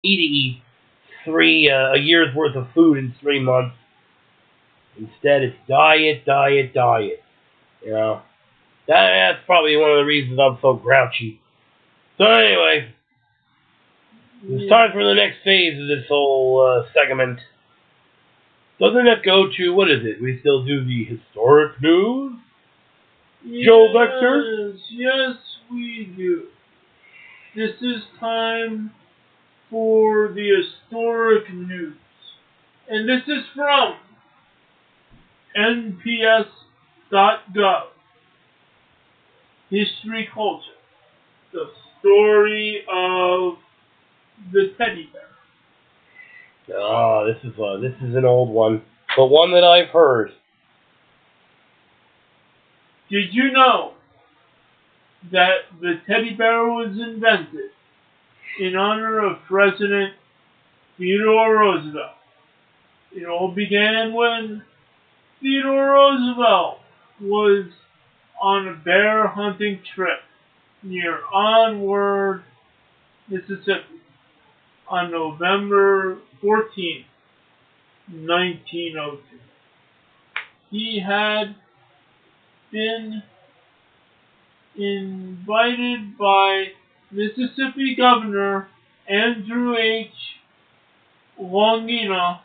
eat a year's worth of food in 3 months. Instead, it's diet, diet, diet. You know, that's probably one of the reasons I'm so grouchy. So anyway, it's time for the next phase of this whole segment. Doesn't it go to, what is it? We still do the historic news? Yes, Joe Vector? yes, we do. This is time for the historic news. And this is from nps.gov. History Culture. The story of the teddy bear. Oh, this is an old one, but one that I've heard. Did you know that the teddy bear was invented in honor of President Theodore Roosevelt? It all began when Theodore Roosevelt was on a bear hunting trip near Onward, Mississippi on November 14, 1902. He had been invited by Mississippi Governor Andrew H. Longina,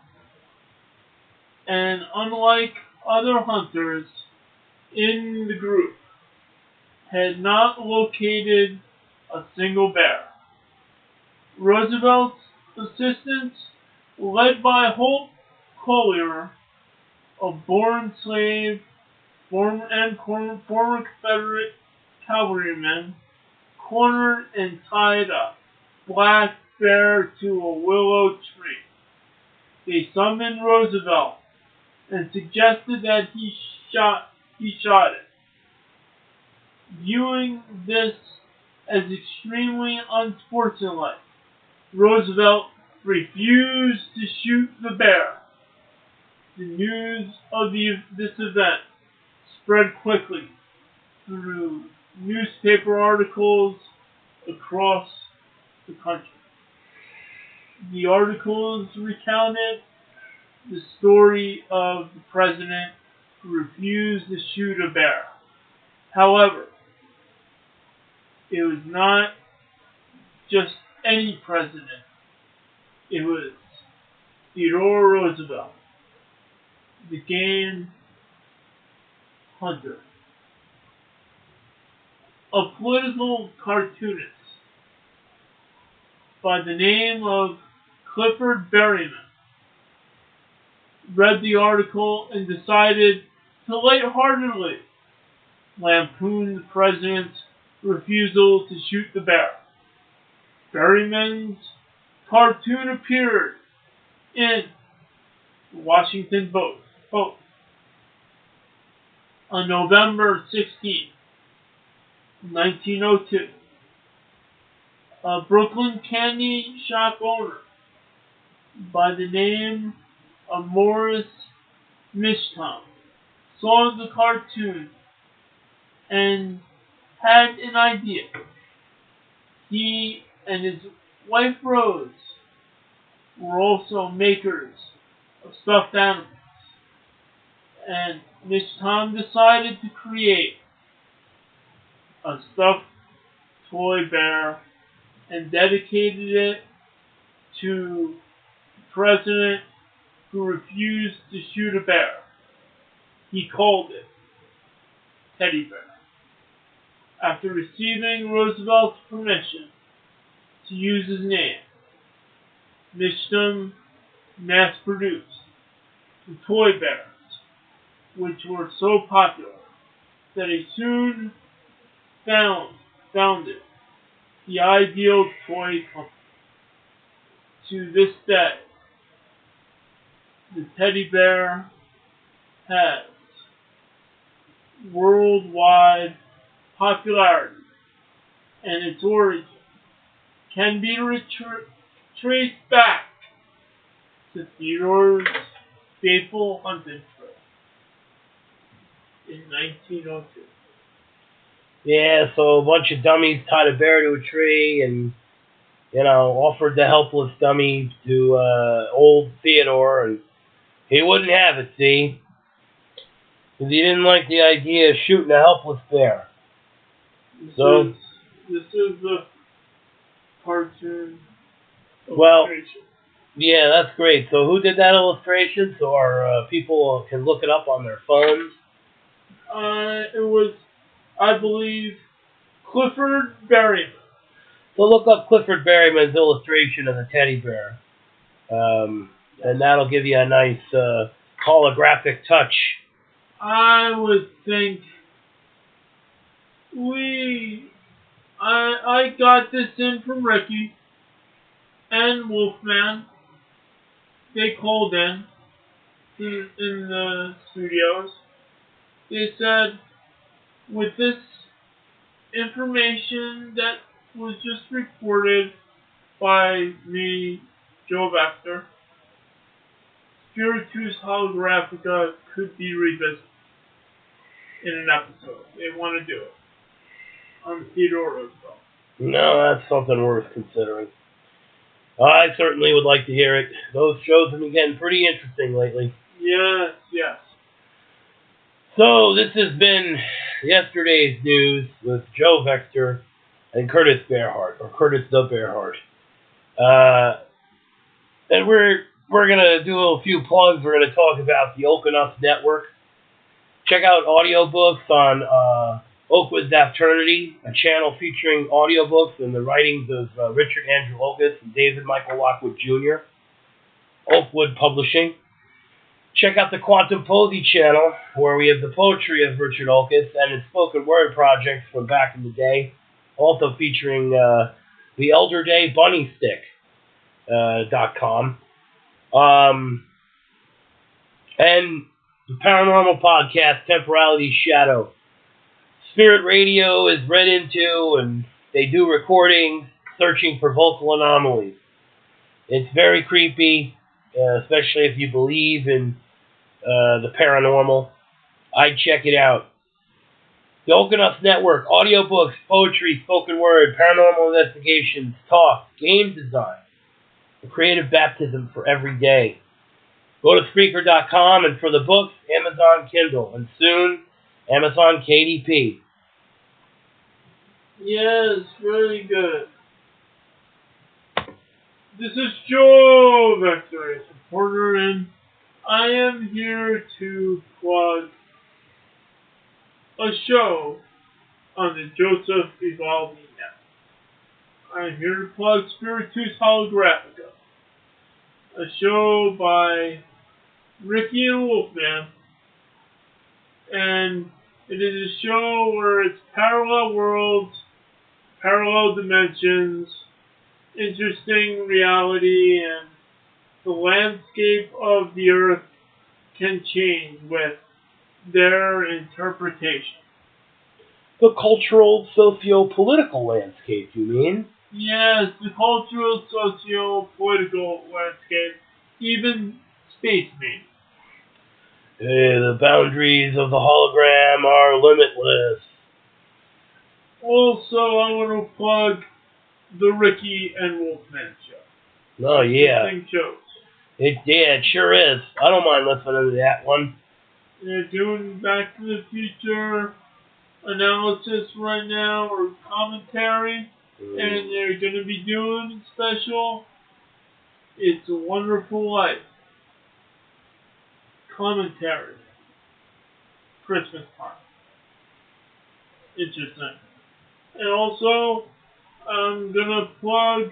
and unlike other hunters in the group, had not located a single bear. Roosevelt's assistants, led by Holt Collier, a born slave former Confederate cavalryman, cornered and tied a black bear to a willow tree. They summoned Roosevelt and suggested that he shot it. Viewing this as extremely unsportsmanlike, Roosevelt refused to shoot the bear. The news of this event spread quickly through newspaper articles across the country. The articles recounted the story of the president who refused to shoot a bear. However, it was not just any president. It was Theodore Roosevelt, the game hunter. A political cartoonist by the name of Clifford Berryman read the article and decided to lightheartedly lampoon the president's refusal to shoot the bear. Berryman's cartoon appeared in the Washington Post on November 16, 1902. A Brooklyn candy shop owner by the name of Morris Mishtom saw the cartoon and had an idea. He and his wife Rose were also makers of stuffed animals, and Mishtom decided to create a stuffed toy bear and dedicated it to the president who refused to shoot a bear. He called it Teddy Bear. After receiving Roosevelt's permission to use his name, Mishtom mass-produced the toy bears, which were so popular that he soon founded the ideal toy company. To this day, the teddy bear has worldwide popularity, and its origin can be traced back to Theodore's fateful hunting trip in 1902. Yeah, so a bunch of dummies tied a bear to a tree, and offered the helpless dummy to old Theodore, and he wouldn't have it, see? Because he didn't like the idea of shooting a helpless bear. This is the cartoon Well, illustration. yeah, that's great. So who did that illustration? So our people can look it up on their phones. It was, I believe, Clifford Berryman. So look up Clifford Berryman's illustration of the teddy bear. And that'll give you a nice holographic touch. I would think I got this in from Ricky and Wolfman. They called in the studios. They said, with this information that was just reported by me, Joe Vector, Spiritus Holographica could be revisited in an episode. They want to do it on Theodore Roosevelt. No, that's something worth considering. I certainly would like to hear it. Those shows have been getting pretty interesting lately. Yes, yes. So this has been yesterday's news with Joe Vector and Kurtis Bearheart, or Kurtis the Bearheart. And we're gonna do a few plugs. We're gonna talk about the Oakenups Network. Check out audiobooks on Oakwood's Afternoon, a channel featuring audiobooks and the writings of Richard Andrew Oakes and David Michael Lockwood Jr. Oakwood Publishing. Check out the Quantum Posey channel, where we have the poetry of Richard Oakes and his spoken word projects from back in the day, also featuring the Elder Day Bunny Stick .com. And the paranormal podcast, Temporality Shadow. Spirit Radio is read into, and they do recordings searching for vocal anomalies. It's very creepy, especially if you believe in the paranormal. I'd check it out. The Oakenups Network, audiobooks, poetry, spoken word, paranormal investigations, talk, game design, a creative baptism for every day. Go to Spreaker.com, and for the books, Amazon Kindle, and soon, Amazon KDP. Yes, very good. This is Joe Vector, a supporter, and I am here to plug a show on the Joseph Vivaldi Network. I am here to plug Spiritus Holographica, a show by Ricky and Wolfman, and it is a show where it's parallel worlds, parallel dimensions, interesting reality, and the landscape of the Earth can change with their interpretation. The cultural, socio-political landscape, you mean? Yes, the cultural, socio-political landscape, even space maybe. The boundaries of the hologram are limitless. Also, I want to plug the Ricky and Wolfman show. Oh, yeah. Interesting shows. It sure is. I don't mind listening to that one. They're doing Back to the Future analysis right now, or commentary, and they're going to be doing special It's a Wonderful Life commentary. Christmas time. Interesting. And also, I'm going to plug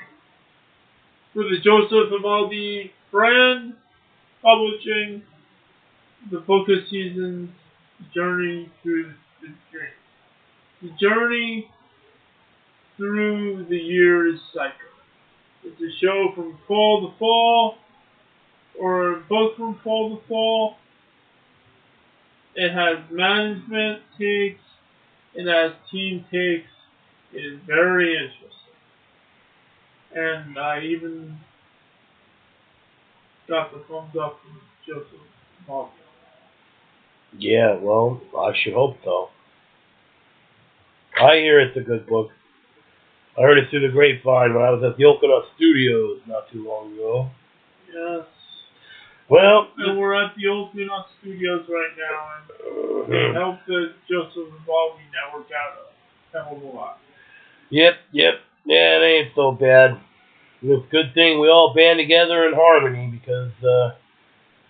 for the Joseph Vivaldi brand publishing the book of seasons, Journey Through the Dream. The journey through the year's cycle. It's a show from fall to fall, or a book from fall to fall. It has management takes, it has team takes. It is very interesting. And I even got the thumbs up from Joseph Vivaldi. Yeah, well, I should hope so. I hear it's a good book. I heard it through the grapevine when I was at the Okinawk Studios not too long ago. Yes. Well, And we're at the Okinawk Studios right now, and help the Joseph Vivaldi Network out a hell of a lot. Yep. Yeah, it ain't so bad. It's a good thing we all band together in harmony because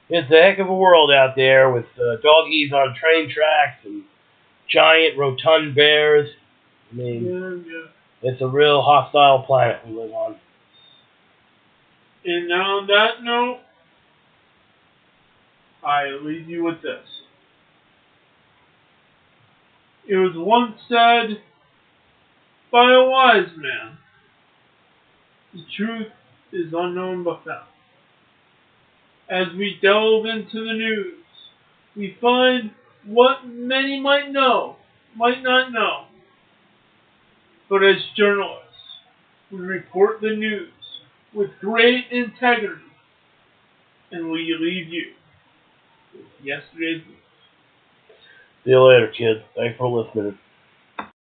it's a heck of a world out there with doggies on train tracks and giant rotund bears. I mean, It's a real hostile planet we live on. And on that note, I leave you with this. It was once said by a wise man, the truth is unknown but found. As we delve into the news, we find what many might know, might not know. But as journalists, we report the news with great integrity, and we leave you with yesterday's news. See you later, kids. Thanks for listening.